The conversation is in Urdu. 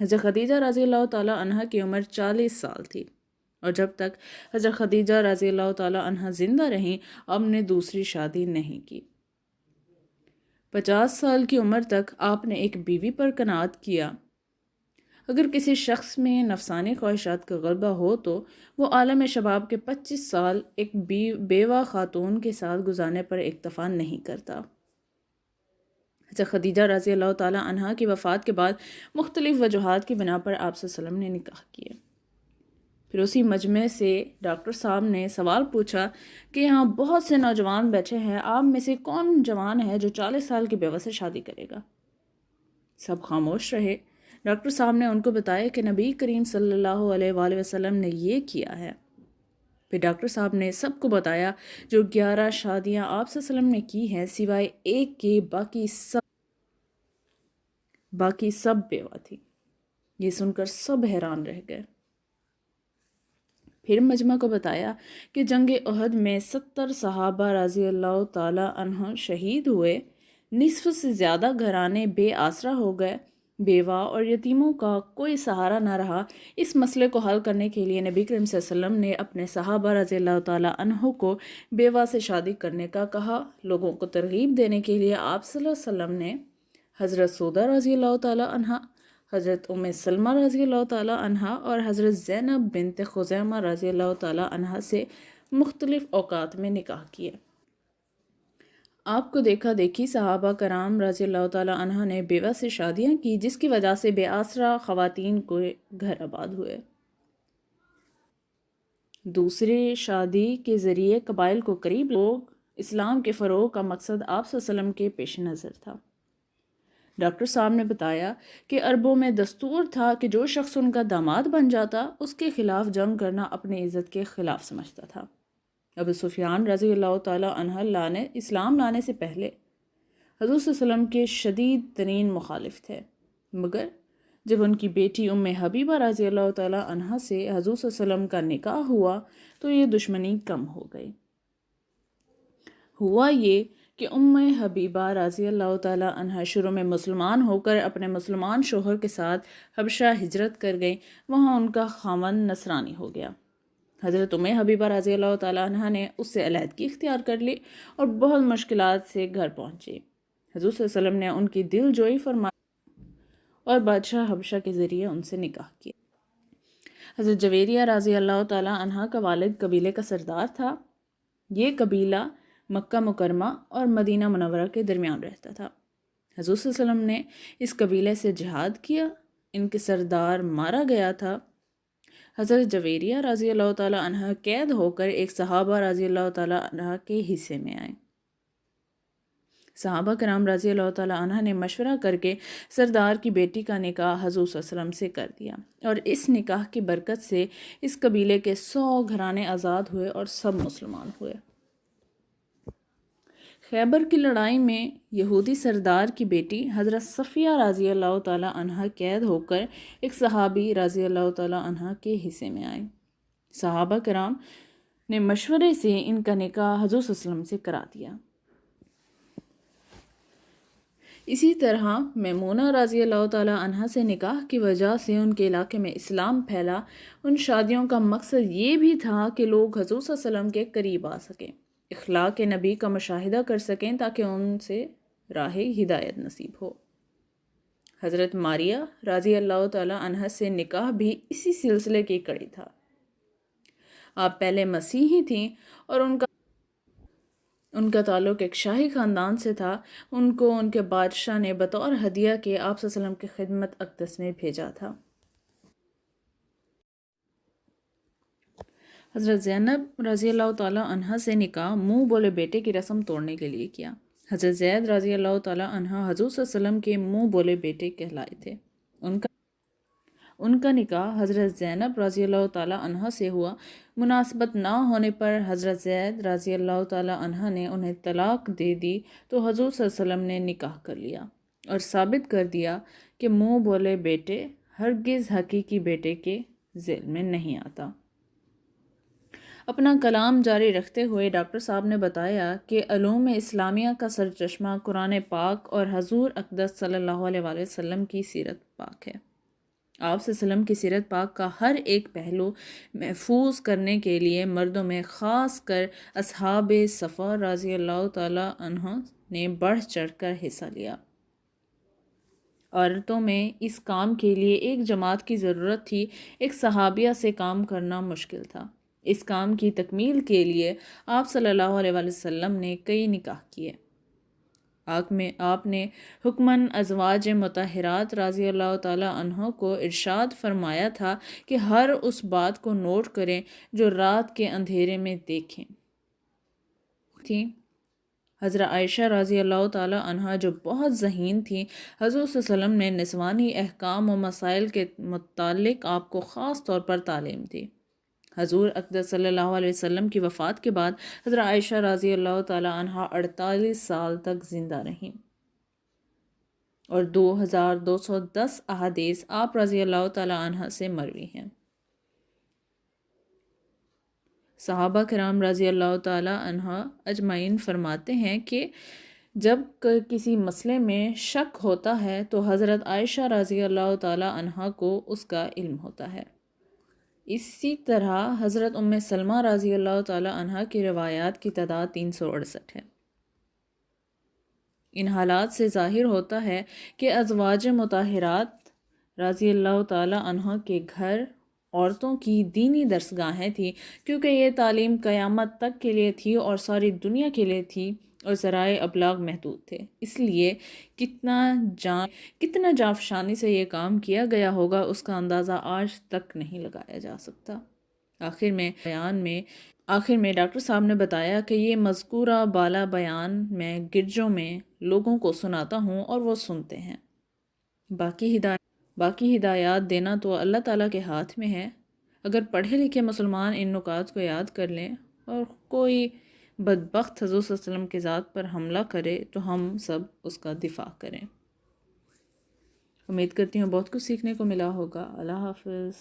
حضرت خدیجہ رضی اللہ تعالیٰ عنہ کی عمر 40 سال تھی، اور جب تک حضرت خدیجہ رضی اللہ تعالیٰ عنہ زندہ رہیں آپ نے دوسری شادی نہیں کی۔ 50 سال کی عمر تک آپ نے ایک بیوی پر قناعت کیا۔ اگر کسی شخص میں نفسانی خواہشات کا غلبہ ہو تو وہ عالم شباب کے 25 سال ایک بیوہ خاتون کے ساتھ گزارنے پر اکتفا نہیں کرتا۔ حضرت خدیجہ رضی اللہ تعالیٰ عنہ کی وفات کے بعد مختلف وجوہات کی بنا پر آپ صلی اللہ علیہ وسلم نے نکاح کیے۔ پھر اسی مجمع سے ڈاکٹر صاحب نے سوال پوچھا کہ یہاں بہت سے نوجوان بیٹھے ہیں، آپ میں سے کون جوان ہے جو 40 سال کی بیوہ سے شادی کرے گا؟ سب خاموش رہے۔ ڈاکٹر صاحب نے ان کو بتایا کہ نبی کریم صلی اللہ علیہ وآلہ وسلم نے یہ کیا ہے۔ پھر ڈاکٹر صاحب نے سب کو بتایا جو 11 شادیاں آپ صلی اللہ علیہ وسلم نے کی ہیں سوائے ایک کے، باقی سب بیوہ تھی۔ یہ سن کر سب حیران رہ گئے۔ پھر مجمع کو بتایا کہ جنگ احد میں 70 صحابہ رضی اللہ تعالیٰ عنہ شہید ہوئے، نصف سے زیادہ گھرانے بے آسرا ہو گئے، بیوہ اور یتیموں کا کوئی سہارا نہ رہا۔ اس مسئلے کو حل کرنے کے لیے نبی کریم صلی اللہ علیہ وسلم نے اپنے صحابہ رضی اللہ تعالیٰ عنہ کو بیوہ سے شادی کرنے کا کہا۔ لوگوں کو ترغیب دینے کے لیے آپ صلی اللہ علیہ وسلم نے حضرت سودہ رضی اللہ تعالیٰ عنہ، حضرت ام سلمہ رضی اللہ تعالیٰ عنہ اور حضرت زینب بنت خزیمہ رضی اللہ تعالیٰ عنہ سے مختلف اوقات میں نکاح کیے۔ آپ کو دیکھا دیکھی صحابہ کرام رضی اللہ تعالیٰ عنہ نے بیوہ سے شادیاں کی، جس کی وجہ سے بے آسرا خواتین کو گھر آباد ہوئے۔ دوسری شادی کے ذریعے قبائل کو قریب لوگ اسلام کے فروغ کا مقصد آپ صلی اللہ علیہ وسلم کے پیش نظر تھا۔ ڈاکٹر صاحب نے بتایا کہ عربوں میں دستور تھا کہ جو شخص ان کا داماد بن جاتا اس کے خلاف جنگ کرنا اپنی عزت کے خلاف سمجھتا تھا۔ ابو سفیان رضی اللہ تعالیٰ عنہ اسلام لانے سے پہلے حضور صلی اللہ علیہ وسلم کے شدید ترین مخالف تھے، مگر جب ان کی بیٹی ام حبیبہ رضی اللہ تعالیٰ عنہ سے حضور صلی اللہ علیہ وسلم کا نکاح ہوا تو یہ دشمنی کم ہو گئی۔ ہوا یہ کہ ام حبیبہ رضی اللہ تعالیٰ عنہ شروع میں مسلمان ہو کر اپنے مسلمان شوہر کے ساتھ حبشہ ہجرت کر گئیں، وہاں ان کا خاوند نصرانی ہو گیا۔ حضرت ام حبیبہ رضی اللہ تعالیٰ عنہ نے اس سے علیحدگی اختیار کر لی اور بہت مشکلات سے گھر پہنچی۔ حضور صلی اللہ علیہ وسلم نے ان کی دل جوئی فرمائی اور بادشاہ حبشہ کے ذریعے ان سے نکاح کیا۔ حضرت جویریہ رضی اللہ تعالیٰ عنہ کا والد قبیلے کا سردار تھا۔ یہ قبیلہ مکہ مکرمہ اور مدینہ منورہ کے درمیان رہتا تھا۔ حضور صلی اللہ علیہ وسلم نے اس قبیلے سے جہاد کیا، ان کے سردار مارا گیا تھا۔ حضرت جویریہ رضی اللہ تعالیٰ عنہ قید ہو کر ایک صحابہ رضی اللہ تعالیٰ عنہ کے حصے میں آئے۔ صحابہ کرام رضی اللہ تعالیٰ عنہ نے مشورہ کر کے سردار کی بیٹی کا نکاح حضور صلی اللہ علیہ وسلم سے کر دیا، اور اس نکاح کی برکت سے اس قبیلے کے 100 گھرانے آزاد ہوئے اور سب مسلمان ہوئے۔ خیبر کی لڑائی میں یہودی سردار کی بیٹی حضرت صفیہ رضی اللہ تعالیٰ عنہ قید ہو کر ایک صحابی رضی اللہ تعالیٰ عنہ کے حصے میں آئے۔ صحابہ کرام نے مشورے سے ان کا نکاح حضور صلی اللہ علیہ وسلم سے کرا دیا۔ اسی طرح میمونہ رضی اللہ تعالیٰ عنہ سے نکاح کی وجہ سے ان کے علاقے میں اسلام پھیلا۔ ان شادیوں کا مقصد یہ بھی تھا کہ لوگ حضور صلی اللہ علیہ وسلم کے قریب آ سکیں، اخلاق نبی کا مشاہدہ کر سکیں تاکہ ان سے راہ ہدایت نصیب ہو۔ حضرت ماریہ رضی اللہ تعالیٰ عنہ سے نکاح بھی اسی سلسلے کی کڑی تھا۔ آپ پہلے مسیحی تھیں اور ان کا تعلق ایک شاہی خاندان سے تھا۔ ان کو ان کے بادشاہ نے بطور ہدیہ کے آپ صلی اللہ علیہ وسلم کی خدمت اقدس میں بھیجا تھا۔ حضرت زینب رضی اللہ تعالیٰ عنہ سے نکاح منہ بولے بیٹے کی رسم توڑنے کے لیے کیا۔ حضرت زید رضی اللہ تعالیٰ عنہ حضور صلی اللہ علیہ وسلم کے منہ بولے بیٹے کہلائے تھے۔ ان کا نکاح حضرت زینب رضی اللہ تعالیٰ عنہ سے ہوا۔ مناسبت نہ ہونے پر حضرت زید رضی اللہ تعالیٰ عنہ نے انہیں طلاق دے دی تو حضور صلی اللہ علیہ وسلم نے نکاح کر لیا اور ثابت کر دیا کہ منہ بولے بیٹے ہرگز حقیقی بیٹے کے ذیل میں نہیں آتا۔ اپنا کلام جاری رکھتے ہوئے ڈاکٹر صاحب نے بتایا کہ علوم اسلامیہ کا سرچشمہ قرآن پاک اور حضور اقدس صلی اللہ علیہ وآلہ وسلم کی سیرت پاک ہے۔ آپ صلی اللہ علیہ وسلم کی سیرت پاک کا ہر ایک پہلو محفوظ کرنے کے لیے مردوں میں خاص کر اصحاب صفا رضی اللہ تعالی عنہ نے بڑھ چڑھ کر حصہ لیا۔ عورتوں میں اس کام کے لیے ایک جماعت کی ضرورت تھی، ایک صحابیہ سے کام کرنا مشکل تھا۔ اس کام کی تکمیل کے لیے آپ صلی اللہ علیہ وسلم نے کئی نکاح کیے۔ آپ نے حکماً ازواج مطہرات رضی اللہ تعالی عنہ کو ارشاد فرمایا تھا کہ ہر اس بات کو نوٹ کریں جو رات کے اندھیرے میں دیکھیں تھیں۔ حضرت عائشہ رضی اللہ تعالی عنہ جو بہت ذہین تھیں، حضور صلی اللہ علیہ وسلم نے نسوانی احکام و مسائل کے متعلق آپ کو خاص طور پر تعلیم دی۔ حضور اقدس صلی اللہ علیہ وسلم کی وفات کے بعد حضرت عائشہ رضی اللہ تعالی عنہ 48 سال تک زندہ رہیں اور 2210 احادیث آپ رضی اللہ تعالی عنہ سے مروی ہیں۔ صحابہ کرام رضی اللہ تعالی عنہ اجمعین فرماتے ہیں کہ جب کسی مسئلے میں شک ہوتا ہے تو حضرت عائشہ رضی اللہ تعالی عنہ کو اس کا علم ہوتا ہے۔ اسی طرح حضرت ام سلمہ رضی اللہ تعالی عنہ کی روایات کی تعداد 368 ہے۔ ان حالات سے ظاہر ہوتا ہے کہ ازواج مطہرات رضی اللہ تعالی عنہ کے گھر عورتوں کی دینی درسگاہیں تھیں، کیونکہ یہ تعلیم قیامت تک کے لیے تھی اور ساری دنیا کے لیے تھی اور ذرائع ابلاغ محدود تھے۔ اس لیے کتنا جافشانی سے یہ کام کیا گیا ہوگا اس کا اندازہ آج تک نہیں لگایا جا سکتا۔ آخر میں ڈاکٹر صاحب نے بتایا کہ یہ مذکورہ بالا بیان میں گرجوں میں لوگوں کو سناتا ہوں اور وہ سنتے ہیں۔ باقی ہدایات دینا تو اللہ تعالیٰ کے ہاتھ میں ہے۔ اگر پڑھے لکھے مسلمان ان نکات کو یاد کر لیں اور کوئی بدبخت حضور صلی اللہ علیہ وسلم کی ذات پر حملہ کرے تو ہم سب اس کا دفاع کریں۔ امید کرتی ہوں بہت کچھ سیکھنے کو ملا ہوگا۔ اللہ حافظ۔